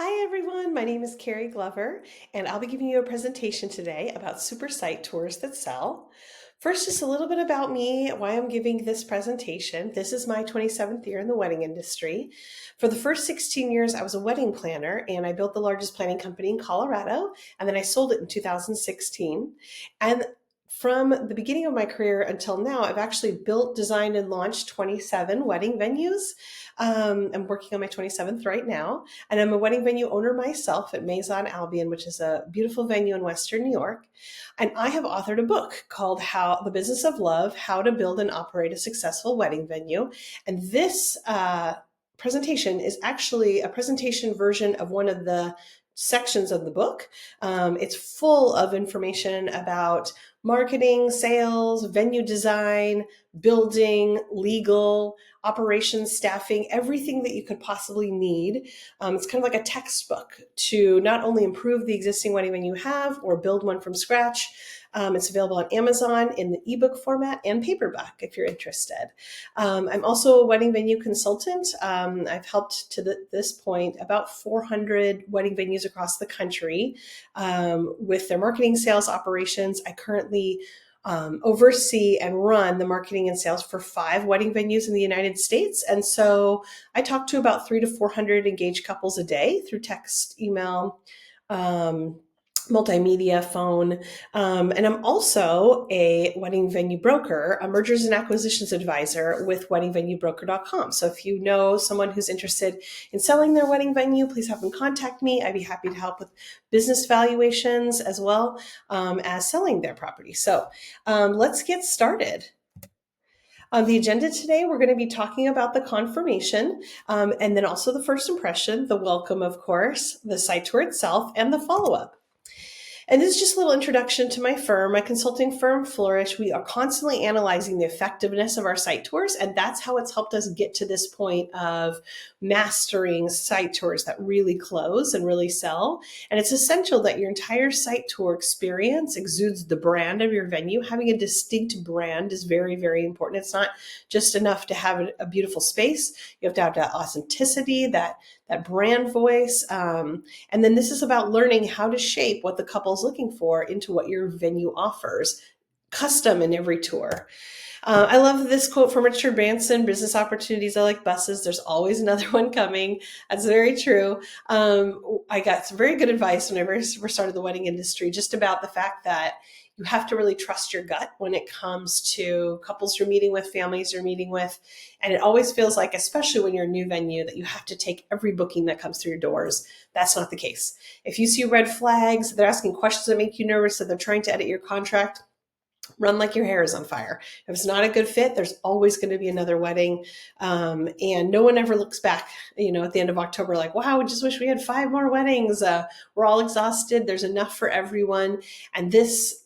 Hi everyone, my name is Kerri Glover, and I'll be giving you a presentation today about super site tours that sell. First, just a little bit about me, why I'm giving this presentation. This is my 27th year in the wedding industry. For the first 16 years, I was a wedding planner, and I built the largest planning company in Colorado, and then I sold it in 2016. And from the beginning of my career until now, I've actually built, designed, and launched 27 wedding venues. I'm working on my 27th right now. And I'm a wedding venue owner myself at Maison Albion, which is a beautiful venue in Western New York. And I have authored a book called The Business of Love, How to Build and Operate a Successful Wedding Venue. And this presentation is actually a presentation version of one of the sections of the book. It's full of information about marketing, sales, venue design, building, legal, operations, staffing, everything that you could possibly need. It's kind of like a textbook to not only improve the existing wedding venue you have or build one from scratch. It's available on Amazon in the ebook format and paperback if you're interested. I'm also a wedding venue consultant. I've helped to this point about 400 wedding venues across the country with their marketing, sales, operations. I currently oversee and run the marketing and sales for 5 wedding venues in the United States. And so I talk to about 300 to 400 engaged couples a day through text, email, multimedia, phone. And I'm also a wedding venue broker, a mergers and acquisitions advisor with weddingvenuebroker.com. So if you know someone who's interested in selling their wedding venue, please have them contact me. I'd be happy to help with business valuations as well as selling their property. So let's get started. On the agenda today, we're going to be talking about the confirmation and then also the first impression, the welcome, of course, the site tour itself, and the follow-up. And this is just a little introduction to my firm, my consulting firm, Flourish. We are constantly analyzing the effectiveness of our site tours, and that's how it's helped us get to this point of mastering site tours that really close and really sell. And it's essential that your entire site tour experience exudes the brand of your venue. Having a distinct brand is very, very important. It's not just enough to have a beautiful space. You have to have that authenticity, that brand voice. And then this is about learning how to shape what the couple's looking for into what your venue offers, custom in every tour. I love this quote from Richard Branson, business opportunities are like buses. There's always another one coming. That's very true. I got some very good advice when I first started the wedding industry, just about the fact that you have to really trust your gut when it comes to couples you're meeting with, families you're meeting with. And it always feels like, especially when you're a new venue, that you have to take every booking that comes through your doors. That's not the case. If you see red flags, they're asking questions that make you nervous, that they're trying to edit your contract, run like your hair is on fire. If it's not a good fit, there's always going to be another wedding. And no one ever looks back, at the end of October, like, wow, we just wish we had 5 more weddings. We're all exhausted. There's enough for everyone. And this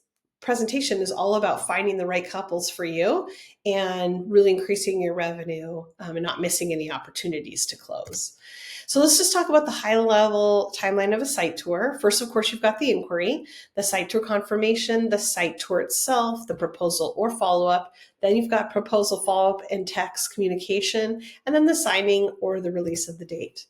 presentation is all about finding the right couples for you and really increasing your revenue and not missing any opportunities to close. So let's just talk about the high-level timeline of a site tour. First, of course, you've got the inquiry, the site tour confirmation, the site tour itself, the proposal or follow-up. Then you've got proposal, follow-up, and text communication, and then the signing or the release of the date.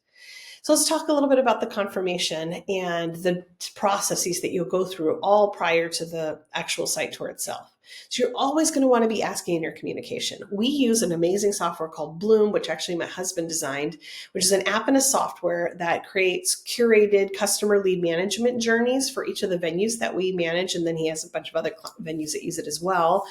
So let's talk a little bit about the confirmation and the processes that you'll go through all prior to the actual site tour itself. So you're always going to want to be asking in your communication. We use an amazing software called Bloom, which actually my husband designed, which is an app and a software that creates curated customer lead management journeys for each of the venues that we manage. And then he has a bunch of other venues that use it as well.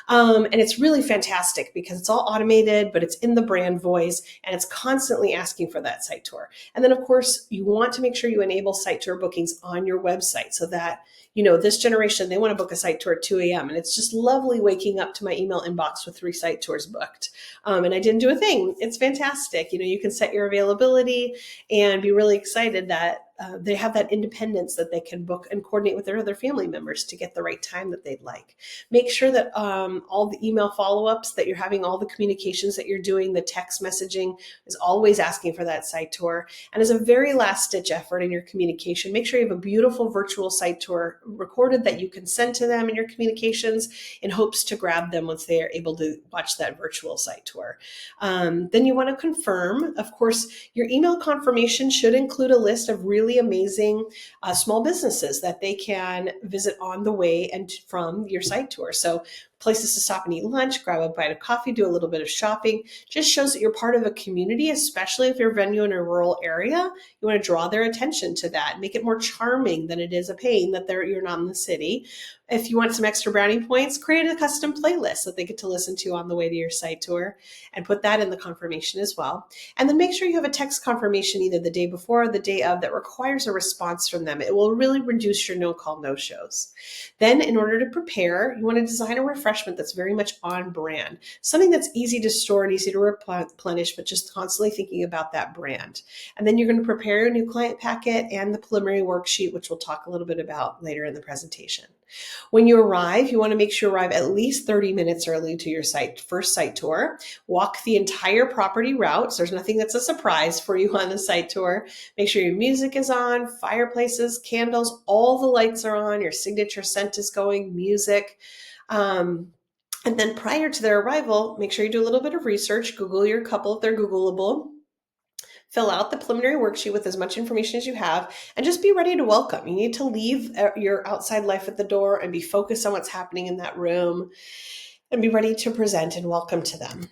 And it's really fantastic because it's all automated, but it's in the brand voice and it's constantly asking for that site tour. And then, of course, you want to make sure you enable site tour bookings on your website so that, this generation, they want to book a site tour at 2 a.m. And it's just lovely waking up to my email inbox with 3 site tours booked. And I didn't do a thing. It's fantastic. You can set your availability and be really excited that they have that independence that they can book and coordinate with their other family members to get the right time that they'd like. Make sure that all the email follow-ups that you're having, all the communications that you're doing, the text messaging is always asking for that site tour. And as a very last ditch effort in your communication, make sure you have a beautiful virtual site tour recorded that you can send to them in your communications in hopes to grab them once they are able to watch that virtual site tour. Then you want to confirm, of course, your email confirmation should include a list of really amazing small businesses that they can visit on the way and from your site tour. So places to stop and eat lunch, grab a bite of coffee, do a little bit of shopping. Just shows that you're part of a community, especially if you're a venue in a rural area. You want to draw their attention to that, make it more charming than it is a pain that you're not in the city. If you want some extra brownie points, create a custom playlist that they get to listen to on the way to your site tour and put that in the confirmation as well. And then make sure you have a text confirmation either the day before or the day of that requires a response from them. It will really reduce your no-call, no-shows. Then in order to prepare, you want to design a refreshment that's very much on brand, something that's easy to store and easy to replenish, but just constantly thinking about that brand. And then you're going to prepare your new client packet and the preliminary worksheet, which we'll talk a little bit about later in the presentation. When you arrive, you want to make sure you arrive at least 30 minutes early to your first site tour. Walk the entire property route, so there's nothing that's a surprise for you on the site tour. Make sure your music is on, fireplaces, candles, all the lights are on, your signature scent is going, music. And then prior to their arrival, make sure you do a little bit of research, Google your couple if they're Googleable. Fill out the preliminary worksheet with as much information as you have, and just be ready to welcome. You need to leave your outside life at the door and be focused on what's happening in that room and be ready to present and welcome to them.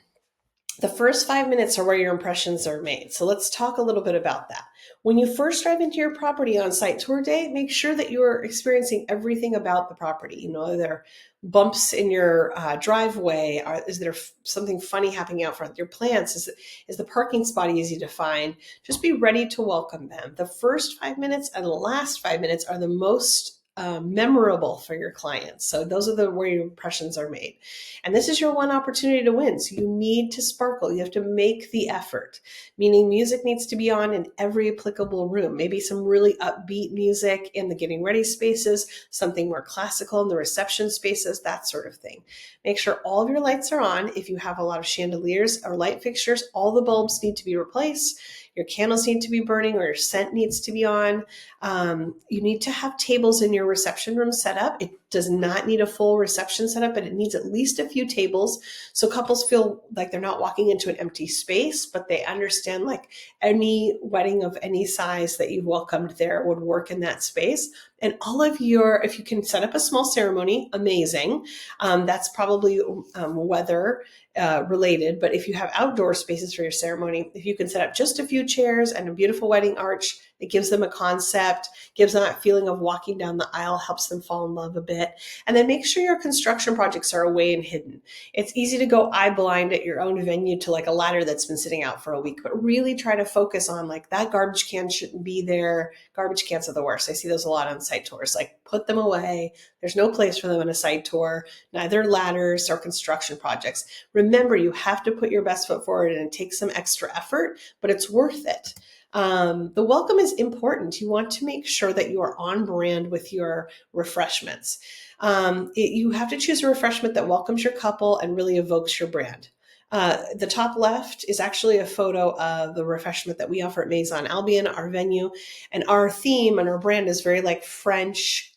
The first 5 minutes are where your impressions are made. So let's talk a little bit about that. When you first drive into your property on site tour day, make sure that you are experiencing everything about the property. You know, are there bumps in your driveway? Is there something funny happening out front? Your plants? Is the parking spot easy to find? Just be ready to welcome them. The first 5 minutes and the last 5 minutes are the most memorable for your clients. So those are where your impressions are made. And this is your one opportunity to win. So you need to sparkle. You have to make the effort, meaning music needs to be on in every applicable room. Maybe some really upbeat music in the getting ready spaces, something more classical in the reception spaces, that sort of thing. Make sure all of your lights are on. If you have a lot of chandeliers or light fixtures, all the bulbs need to be replaced. Your candles need to be burning or your scent needs to be on. You need to have tables in your reception room set up. It does not need a full reception setup, but it needs at least a few tables so couples feel like they're not walking into an empty space, but they understand like any wedding of any size that you've welcomed there would work in that space. And if you can set up a small ceremony, amazing. That's probably weather related, but if you have outdoor spaces for your ceremony, if you can set up just a few chairs and a beautiful wedding arch, it gives them a concept, gives them that feeling of walking down the aisle, helps them fall in love a bit. And then make sure your construction projects are away and hidden. It's easy to go eye blind at your own venue to like a ladder that's been sitting out for a week, but really try to focus on like that garbage can shouldn't be there. Garbage cans are the worst. I see those a lot on site tours. Like put them away. There's no place for them on a site tour, neither ladders or construction projects. Remember, you have to put your best foot forward and it takes some extra effort, but it's worth it. The welcome is important. You want to make sure that you are on brand with your refreshments. You have to choose a refreshment that welcomes your couple and really evokes your brand. The top left is actually a photo of the refreshment that we offer at Maison Albion, our venue, and our theme and our brand is very like French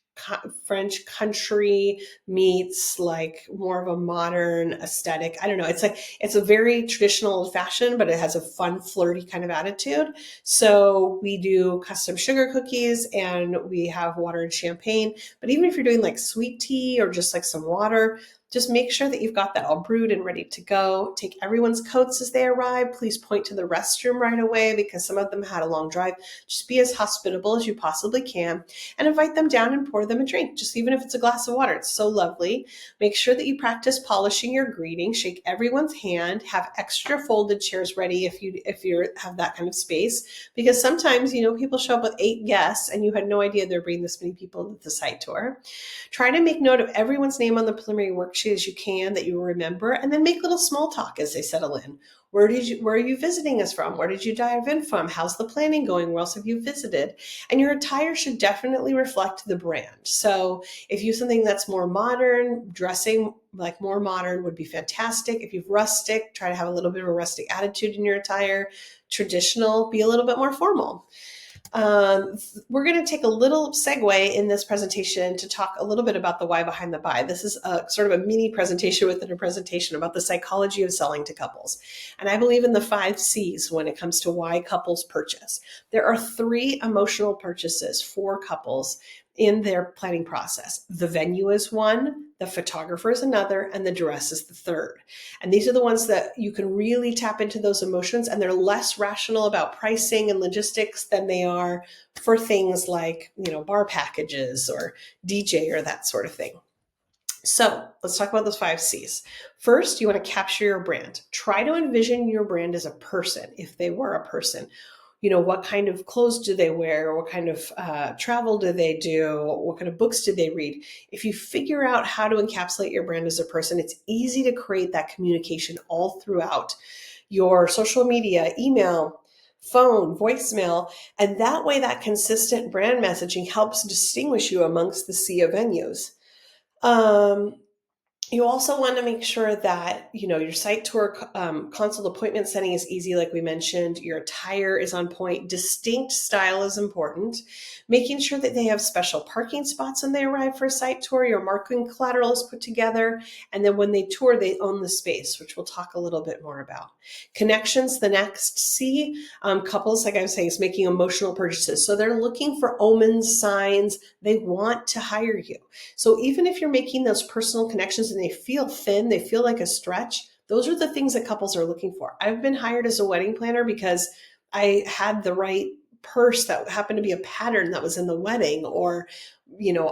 country meets like more of a modern aesthetic. I don't know. It's a very traditional old fashioned, but it has a fun, flirty kind of attitude. So we do custom sugar cookies and we have water and champagne. But even if you're doing like sweet tea or just like some water, just make sure that you've got that all brewed and ready to go. Take everyone's coats as they arrive. Please point to the restroom right away because some of them had a long drive. Just be as hospitable as you possibly can and invite them down and pour them a drink, just even if it's a glass of water. It's so lovely. Make sure that you practice polishing your greeting. Shake everyone's hand. Have extra folded chairs ready if you have that kind of space, because sometimes people show up with 8 guests and you had no idea they're bringing this many people to the site tour. Try to make note of everyone's name on the preliminary worksheet much as you can that you remember, and then make little small talk as they settle in. Where are you visiting us from? Where did you dive in from? How's the planning going? Where else have you visited? And your attire should definitely reflect the brand. So if you have something that's more modern, dressing like more modern would be fantastic. If you've rustic, try to have a little bit of a rustic attitude in your attire. Traditional, be a little bit more formal. We're going to take a little segue in this presentation to talk a little bit about the why behind the buy. This is a sort of a mini presentation within a presentation about the psychology of selling to couples. And I believe in the 5 C's when it comes to why couples purchase. There are 3 emotional purchases for couples in their planning process. The venue is one, the photographer is another, and the dress is the third. And these are the ones that you can really tap into those emotions, and they're less rational about pricing and logistics than they are for things like, bar packages or DJ or that sort of thing. So let's talk about those 5 C's. First, you want to capture your brand. Try to envision your brand as a person, if they were a person. What kind of clothes do they wear? What kind of travel do they do? What kind of books do they read? If you figure out how to encapsulate your brand as a person, it's easy to create that communication all throughout your social media, email, phone, voicemail. And that way, that consistent brand messaging helps distinguish you amongst the sea of venues. You also want to make sure that, your site tour consult appointment setting is easy, like we mentioned. Your attire is on point. Distinct style is important. Making sure that they have special parking spots when they arrive for a site tour. Your marketing collateral is put together. And then when they tour, they own the space, which we'll talk a little bit more about. Connections, the next C. Couples, like I was saying, is making emotional purchases. So they're looking for omens, signs. They want to hire you. So even if you're making those personal connections and they feel thin, they feel like a stretch, those are the things that couples are looking for. I've been hired as a wedding planner because I had the right purse that happened to be a pattern that was in the wedding, or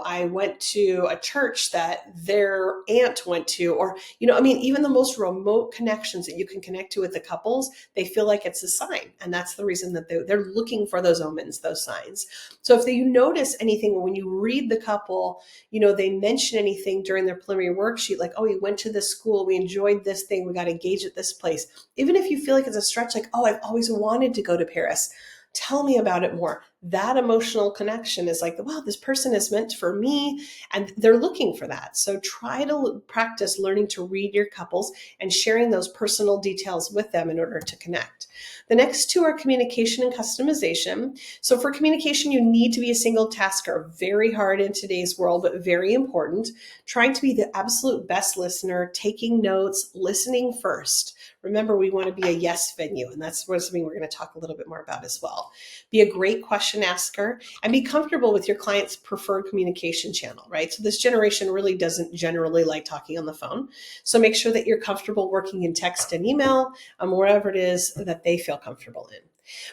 I went to a church that their aunt went to, or even the most remote connections that you can connect to with the couples, they feel like it's a sign. And that's the reason that they're looking for those omens, those signs. So if you notice anything when you read the couple, they mention anything during their preliminary worksheet, like, oh, we went to this school, we enjoyed this thing, we got engaged at this place. Even if you feel like it's a stretch, like, oh, I've always wanted to go to Paris, tell me about it more. That emotional connection is like, wow, this person is meant for me, and they're looking for that. So try to practice learning to read your couples and sharing those personal details with them in order to connect. The next 2 are communication and customization. So for communication, you need to be a single tasker. Very hard in today's world, but very important. Trying to be the absolute best listener, taking notes, listening first. Remember, we want to be a yes venue, and that's something we're going to talk a little bit more about as well. Be a great question asker and be comfortable with your client's preferred communication channel, right? So this generation really doesn't generally like talking on the phone. So make sure that you're comfortable working in text and email, wherever it is that they feel comfortable in.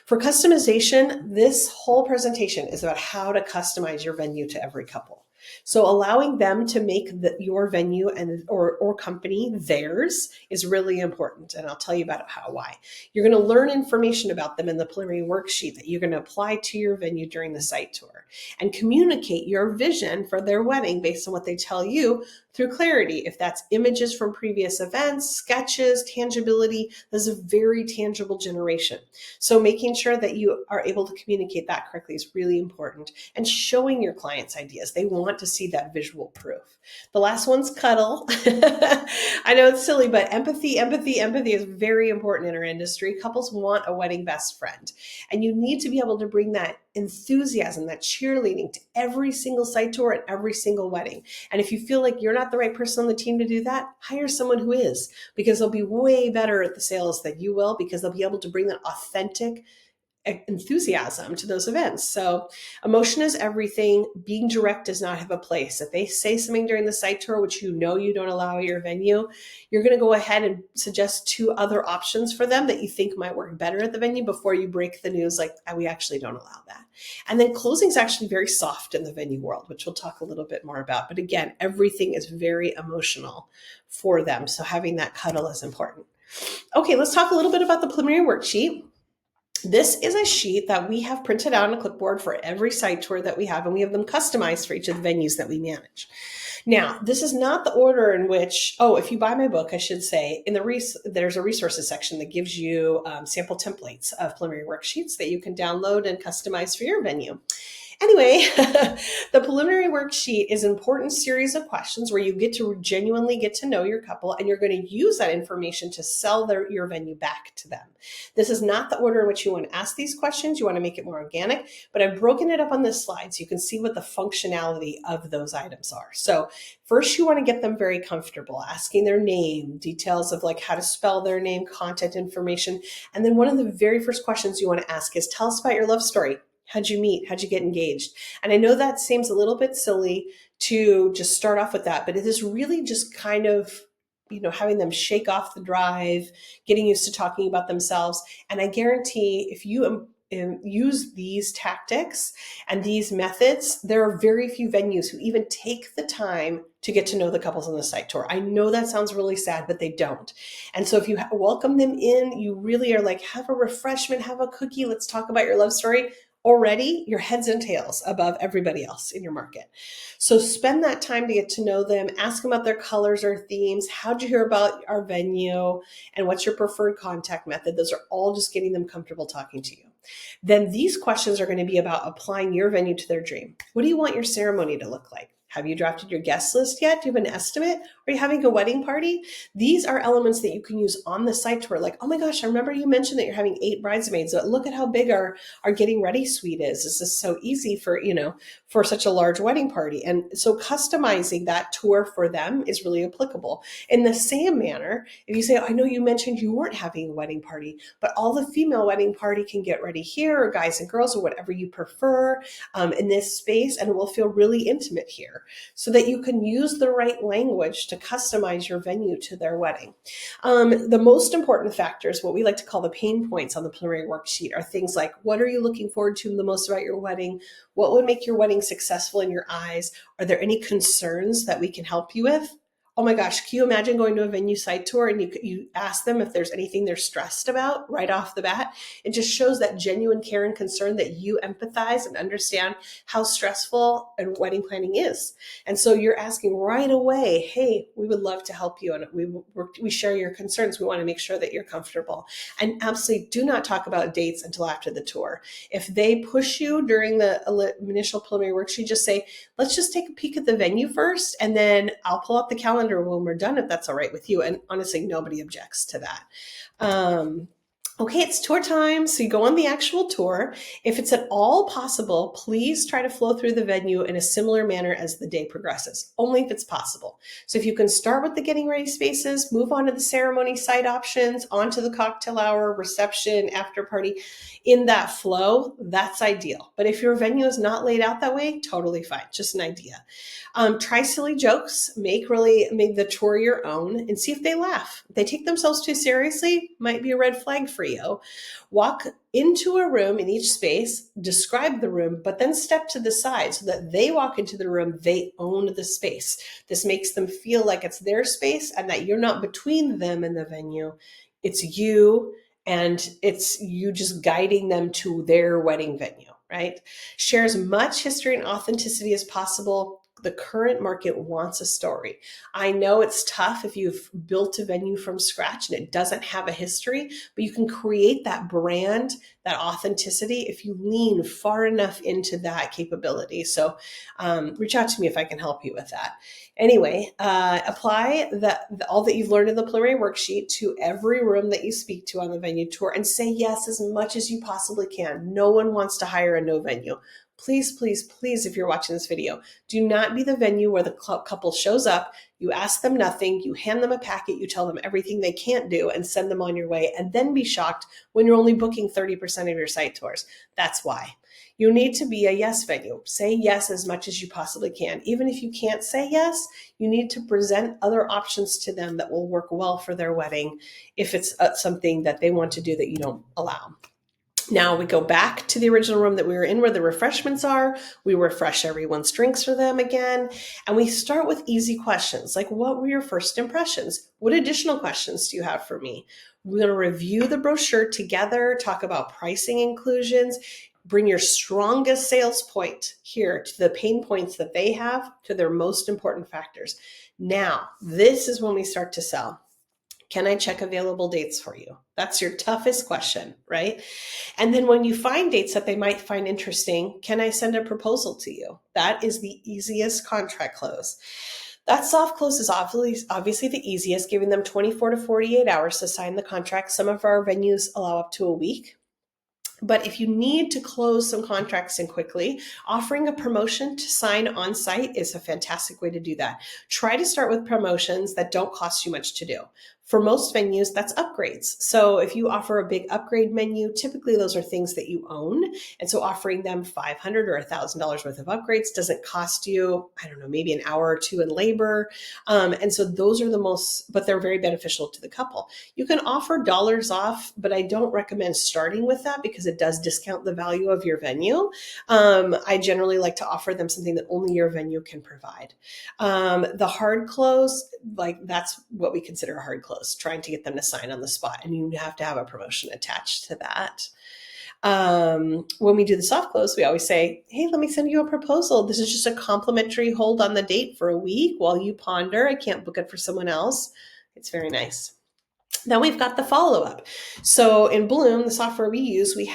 For customization, this whole presentation is about how to customize your venue to every couple. So allowing them to make your venue or company theirs is really important. And I'll tell you about why. You're going to learn information about them in the preliminary worksheet that you're going to apply to your venue during the site tour, and communicate your vision for their wedding based on what they tell you through clarity. If that's images from previous events, sketches, tangibility, this is a very tangible generation. So making sure that you are able to communicate that correctly is really important, and showing your clients ideas. They want to see that visual proof. The last one's cuddle. I know it's silly, but empathy is very important in our industry. Couples want a wedding best friend, and you need to be able to bring that enthusiasm, that cheerleading to every single site tour and every single wedding. And if you feel like you're not the right person on the team to do that, hire someone who is, because they'll be way better at the sales than you will, because they'll be able to bring that authentic enthusiasm to those events. So emotion is everything. Being direct does not have a place. If they say something during the site tour, which you don't allow at your venue, you're going to go ahead and suggest 2 other options for them that you think might work better at the venue before you break the news, like, we actually don't allow that. And then closing is actually very soft in the venue world, which we'll talk a little bit more about. But again, everything is very emotional for them. So having that cuddle is important. Okay, let's talk a little bit about the preliminary worksheet. This is a sheet that we have printed out on a clipboard for every site tour that we have, and we have them customized for each of the venues that we manage. Now, this is not the order in which, oh, if you buy my book, I should say, in the there's a resources section that gives you sample templates of preliminary worksheets that you can download and customize for your venue. Anyway, the preliminary worksheet is an important series of questions where you get to genuinely get to know your couple, and you're going to use that information to sell your venue back to them. This is not the order in which you want to ask these questions. You want to make it more organic, but I've broken it up on this slide so you can see what the functionality of those items are. So first, you want to get them very comfortable, asking their name, details of like how to spell their name, contact information. And then one of the very first questions you want to ask is, tell us about your love story. How'd you meet? How'd you get engaged? And I know that seems a little bit silly to just start off with that, but it is really just kind of, having them shake off the drive, getting used to talking about themselves. And I guarantee if you use these tactics and these methods, there are very few venues who even take the time to get to know the couples on the site tour. I know that sounds really sad, but they don't. And so if you welcome them in, you really are like, have a refreshment, have a cookie, let's talk about your love story. Already, you're heads and tails above everybody else in your market. So spend that time to get to know them, ask them about their colors or themes. How'd you hear about our venue? And what's your preferred contact method? Those are all just getting them comfortable talking to you. Then these questions are going to be about applying your venue to their dream. What do you want your ceremony to look like? Have you drafted your guest list yet? Do you have an estimate? Are you having a wedding party? These are elements that you can use on the site tour. Like, oh my gosh, I remember you mentioned that you're having 8 bridesmaids. Look at how big our getting ready suite is. This is so easy for such a large wedding party. And so customizing that tour for them is really applicable. In the same manner, if you say, I know you mentioned you weren't having a wedding party, but all the female wedding party can get ready here, or guys and girls, or whatever you prefer in this space, and it will feel really intimate here, so that you can use the right language to customize your venue to their wedding. The most important factors, what we like to call the pain points on the preliminary worksheet, are things like, what are you looking forward to the most about your wedding? What would make your wedding successful in your eyes? Are there any concerns that we can help you with? Oh my gosh, can you imagine going to a venue site tour and you ask them if there's anything they're stressed about right off the bat? It just shows that genuine care and concern, that you empathize and understand how stressful wedding planning is. And so you're asking right away, hey, we would love to help you, and we share your concerns. We want to make sure that you're comfortable. And absolutely do not talk about dates until after the tour. If they push you during the initial preliminary worksheet, just say, let's just take a peek at the venue first, and then I'll pull up the calendar when we're done, if that's all right with you. And honestly, nobody objects to that. Okay, it's tour time. So you go on the actual tour. If it's at all possible, please try to flow through the venue in a similar manner as the day progresses, only if it's possible. So if you can start with the getting ready spaces, move on to the ceremony site options, onto the cocktail hour, reception, after party, in that flow, that's ideal. But if your venue is not laid out that way, totally fine, just an idea. Try silly jokes, make the tour your own, and see if they laugh. If they take themselves too seriously, might be a red flag for you. Walk into a room in each space, describe the room, but then step to the side so that they walk into the room, they own the space. This makes them feel like it's their space and that you're not between them and the venue. It's you, and it's you just guiding them to their wedding venue, right? Share as much history and authenticity as possible. The current market wants a story. I know it's tough if you've built a venue from scratch and it doesn't have a history, but you can create that brand, that authenticity, if you lean far enough into that capability. So reach out to me if I can help you with that. Anyway, apply all that you've learned in the preliminary worksheet to every room that you speak to on the venue tour, and say yes as much as you possibly can. No one wants to hire a no venue. Please, please, please, if you're watching this video, do not be the venue where the couple shows up, you ask them nothing, you hand them a packet, you tell them everything they can't do, and send them on your way, and then be shocked when you're only booking 30% of your site tours. That's why. You need to be a yes venue. Say yes as much as you possibly can. Even if you can't say yes, you need to present other options to them that will work well for their wedding if it's something that they want to do that you don't allow. Now we go back to the original room that we were in where the refreshments are. We refresh everyone's drinks for them again. And we start with easy questions like, what were your first impressions? What additional questions do you have for me? We're going to review the brochure together, talk about pricing inclusions. Bring your strongest sales point here to the pain points that they have, to their most important factors. Now, this is when we start to sell. Can I check available dates for you? That's your toughest question, right? And then when you find dates that they might find interesting, can I send a proposal to you? That is the easiest contract close. That soft close is obviously the easiest, giving them 24 to 48 hours to sign the contract. Some of our venues allow up to a week. But if you need to close some contracts in quickly, offering a promotion to sign on site is a fantastic way to do that. Try to start with promotions that don't cost you much to do. For most venues, that's upgrades. So if you offer a big upgrade menu, typically those are things that you own. And so offering them $500 or $1,000 worth of upgrades doesn't cost you, I don't know, maybe an hour or two in labor. And so those are the most, but they're very beneficial to the couple. You can offer dollars off, but I don't recommend starting with that because it does discount the value of your venue. I generally like to offer them something that only your venue can provide. The hard close, like that's what we consider a hard close, trying to get them to sign on the spot. And you have to have a promotion attached to that. When we do the soft close, we always say, hey, let me send you a proposal. This is just a complimentary hold on the date for a week while you ponder. I can't book it for someone else. It's very nice. Then we've got the follow-up. So in Bloom, the software we use, we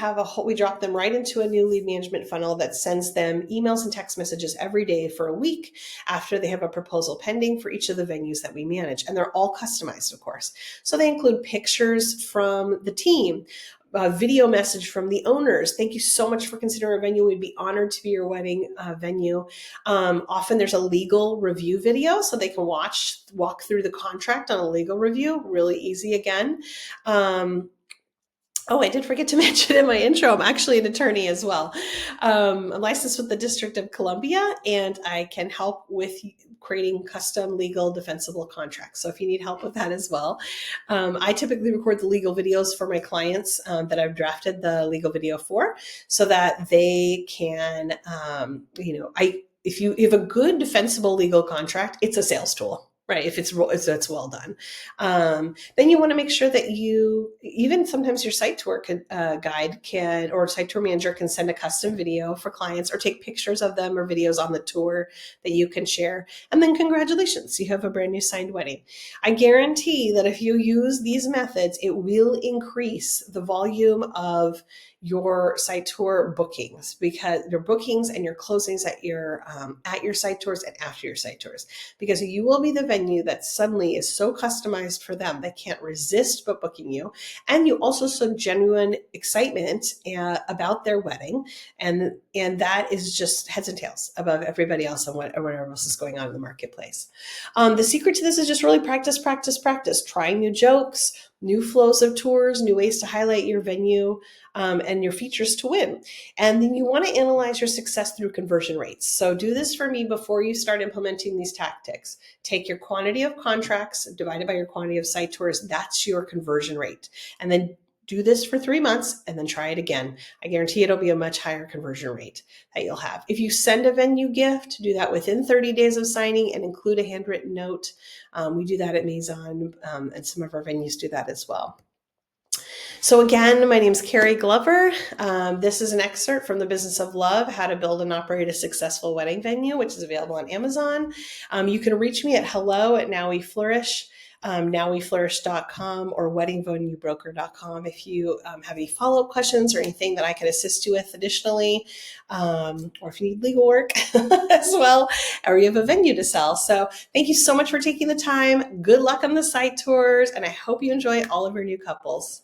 drop them right into a new lead management funnel that sends them emails and text messages every day for a week after they have a proposal pending for each of the venues that we manage. And they're all customized, of course. So they include pictures from the team, a video message from the owners. Thank you so much for considering our venue. We'd be honored to be your wedding venue. Often there's a legal review video so they can walk through the contract on a legal review. Really easy again. Oh, I did forget to mention in my intro, I'm actually an attorney as well. I'm licensed with the District of Columbia, and I can help with creating custom legal defensible contracts. So if you need help with that as well, I typically record the legal videos for my clients that I've drafted the legal video for, so that they can, if you have a good defensible legal contract, it's a sales tool. Right, if it's well done, then you want to make sure that even sometimes your site tour guide can, or site tour manager can send a custom video for clients or take pictures of them or videos on the tour that you can share. And then congratulations, you have a brand new signed wedding. I guarantee that if you use these methods, it will increase the volume of your site tour bookings, because your bookings and your closings at your site tours and after your site tours, because you will be the venue that suddenly is so customized for them they can't resist but booking you, and you also show genuine excitement about their wedding, and that is just heads and tails above everybody else and whatever else is going on in the marketplace. The secret to this is just really practice, trying new jokes, new flows of tours, new ways to highlight your venue, and your features to win. And then you want to analyze your success through conversion rates. So do this for me before you start implementing these tactics. Take your quantity of contracts divided by your quantity of site tours. That's your conversion rate. And then do this for 3 months and then try it again. I guarantee it'll be a much higher conversion rate that you'll have. If you send a venue gift, do that within 30 days of signing and include a handwritten note. We do that at Maison, and some of our venues do that as well. So again, my name is Kerri Glover. This is an excerpt from The Business of Love, How to Build and Operate a Successful Wedding Venue, which is available on Amazon. You can reach me at hello@nowweflourish, nowweflourish.com or weddingvenuebroker.com if you have any follow-up questions or anything that I can assist you with additionally, or if you need legal work as well, or you have a venue to sell. So thank you so much for taking the time. Good luck on the site tours, and I hope you enjoy all of your new couples.